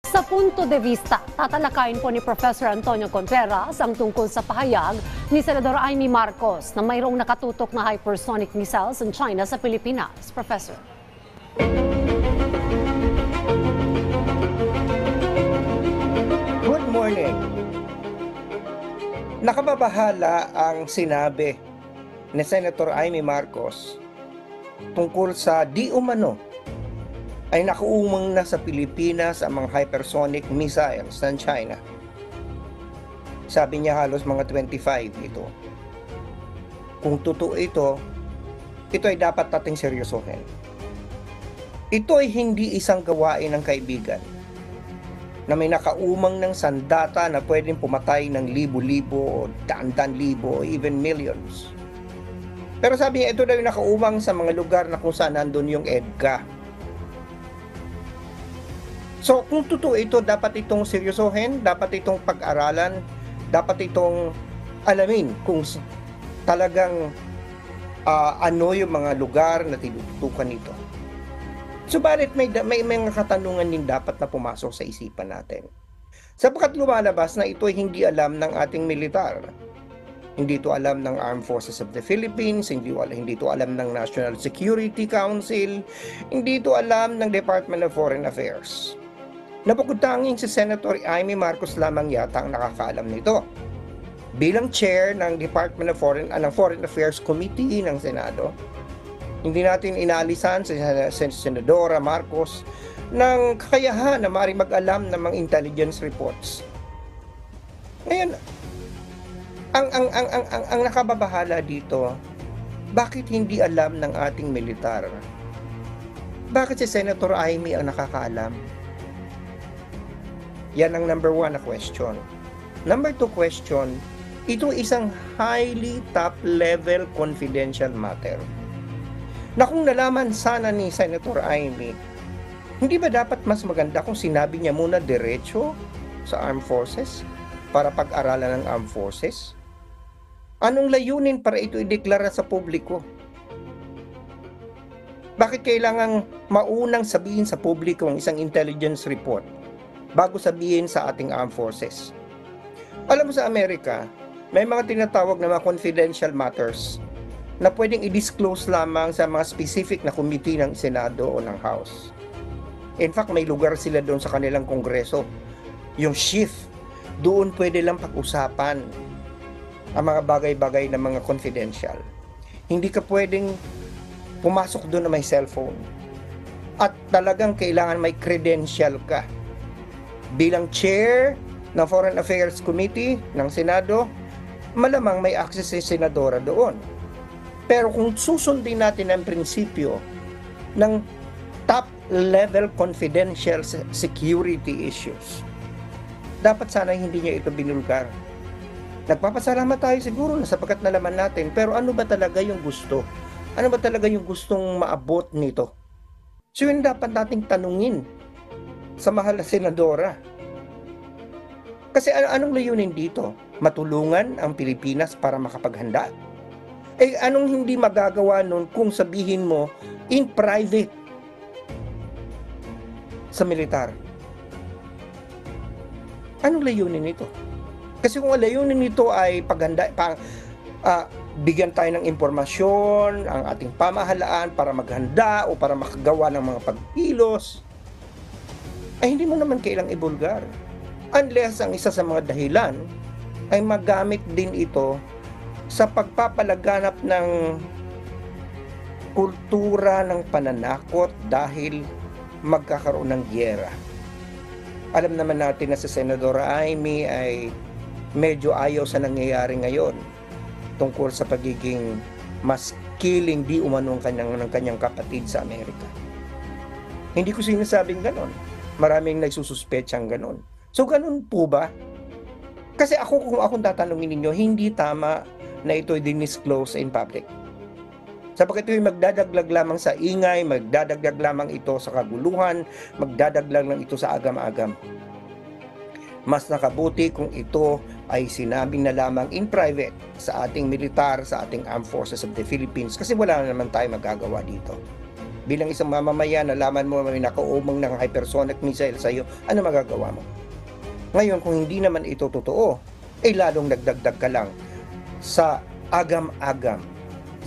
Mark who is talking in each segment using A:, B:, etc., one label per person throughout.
A: Sa punto de vista, tatalakayin po ni Professor Antonio Contreras ang tungkol sa pahayag ni Senador Amy Marcos na mayroong nakatutok na hypersonic missiles in China sa Pilipinas. Professor.
B: Good morning. Nakababahala ang sinabi ni Senator Amy Marcos tungkol sa di umano ay nakuumang na sa Pilipinas ang mga hypersonic missiles ng China. Sabi niya halos mga 25 ito. Kung totoo ito ay dapat nating seryosohin. Ito ay hindi isang gawain ng kaibigan na may nakaumang ng sandata na pwedeng pumatay ng libo-libo o daan-daan libo o even millions. Pero sabi niya, ito daw yung nakaumang sa mga lugar na kung saan nandun yung EDCA. So kung totoo ito, dapat itong seryosohin, dapat itong pag-aralan, dapat itong alamin kung talagang ano yung mga lugar na tinututukan nito. Subalit may mga katanungan din dapat na pumasok sa isipan natin. Sapagkat lumalabas na ito ay hindi alam ng ating militar. Hindi ito alam ng Armed Forces of the Philippines, hindi ito alam ng National Security Council, hindi ito alam ng Department of Foreign Affairs. Napagkutanging si Senator Amy Marcos lamang yata ang nakakaalam nito. Bilang chair ng Department of Foreign Affairs Committee ng Senado, hindi natin inaalisan si Senadora Marcos ng kakayahan na maaaring mag-alam ng mga intelligence reports. Ngayon, ang nakababahala dito, bakit hindi alam ng ating militar? Bakit si Senator Amy ang nakakaalam? Yan ang number 1 na question. Number 2 question, ito isang highly top-level confidential matter. Na kung nalaman sana ni Senator Amy, hindi ba dapat mas maganda kung sinabi niya muna diretso sa Armed Forces para pag-aralan ng Armed Forces? Anong layunin para ito ideklara sa publiko? Bakit kailangang maunang sabihin sa publiko ang isang intelligence report bago sabihin sa ating Armed Forces? Alam mo, sa Amerika, may mga tinatawag na mga confidential matters na pwedeng i-disclose lamang sa mga specific na committee ng Senado o ng House. In fact, may lugar sila doon sa kanilang kongreso. Yung shift, doon pwede lang pag-usapan ang mga bagay-bagay na mga confidential. Hindi ka pwedeng pumasok doon na may cellphone. At talagang kailangan may credential ka. Bilang chair ng Foreign Affairs Committee ng Senado, malamang may access si senadora doon. Pero kung susundin natin ang prinsipyo ng top-level confidential security issues, dapat sana hindi niya ito binulgar. Nagpapasalamat tayo siguro na sapagkat nalaman natin, pero ano ba talaga yung gusto? Ano ba talaga yung gustong maabot nito? So yun dapat nating tanungin sa mahal na senadora. Kasi anong layunin dito? Matulungan ang Pilipinas para makapaghanda? Anong hindi magagawa nun kung sabihin mo in private sa militar? Anong layunin nito? Kasi kung ang layunin nito ay paghanda, bigyan tayo ng impormasyon ang ating pamahalaan para maghanda o para makagawa ng mga pagkilos, ay hindi mo naman kailang ibulgar. Unless ang isa sa mga dahilan ay magamit din ito sa pagpapalaganap ng kultura ng pananakot dahil magkakaroon ng giyera. Alam naman natin na si Senadora Amy ay medyo ayaw sa nangyayari ngayon tungkol sa pagiging mas killing di umano ng kanyang kapatid sa Amerika. Hindi ko sinasabing ganon. Maraming nagsususpetsang ganon. So ganon po ba? Kasi kung akong tatanungin ninyo, hindi tama na ito i-disclose in public. Sapagkat ito ay magdadaglag lamang sa ingay, magdadaglag lamang ito sa kaguluhan, magdadaglag lang ito sa agam-agam. Mas nakabuti kung ito ay sinabing na lamang in private sa ating militar, sa ating Armed Forces of the Philippines, kasi wala na naman tayo magagawa dito. bilang isang mamamayan, nalaman mo may nakaumang ng hypersonic missile sa iyo, ano magagawa mo? Ngayon, kung hindi naman ito totoo, ay lalong nagdagdag ka lang sa agam-agam,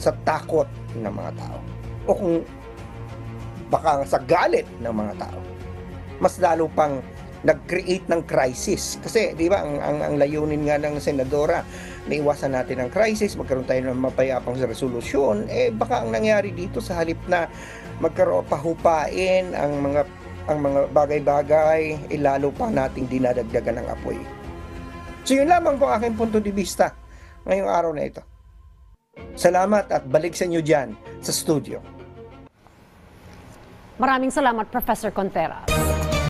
B: sa takot ng mga tao. O kung baka sa galit ng mga tao. Mas lalo pang nag-create ng crisis. Kasi, di ba, ang layunin nga ng senadora, naiwasan natin ang crisis, magkaroon tayo ng mapayapang resolusyon, baka ang nangyari dito sa halip na magkaroon pahupain ang mga bagay-bagay, lalo pa nating dinadagdagan ng apoy. So yun lamang po aking punto de vista ngayong araw na ito. Salamat at balik sa inyo dyan sa studio.
A: Maraming salamat, Professor Contreras.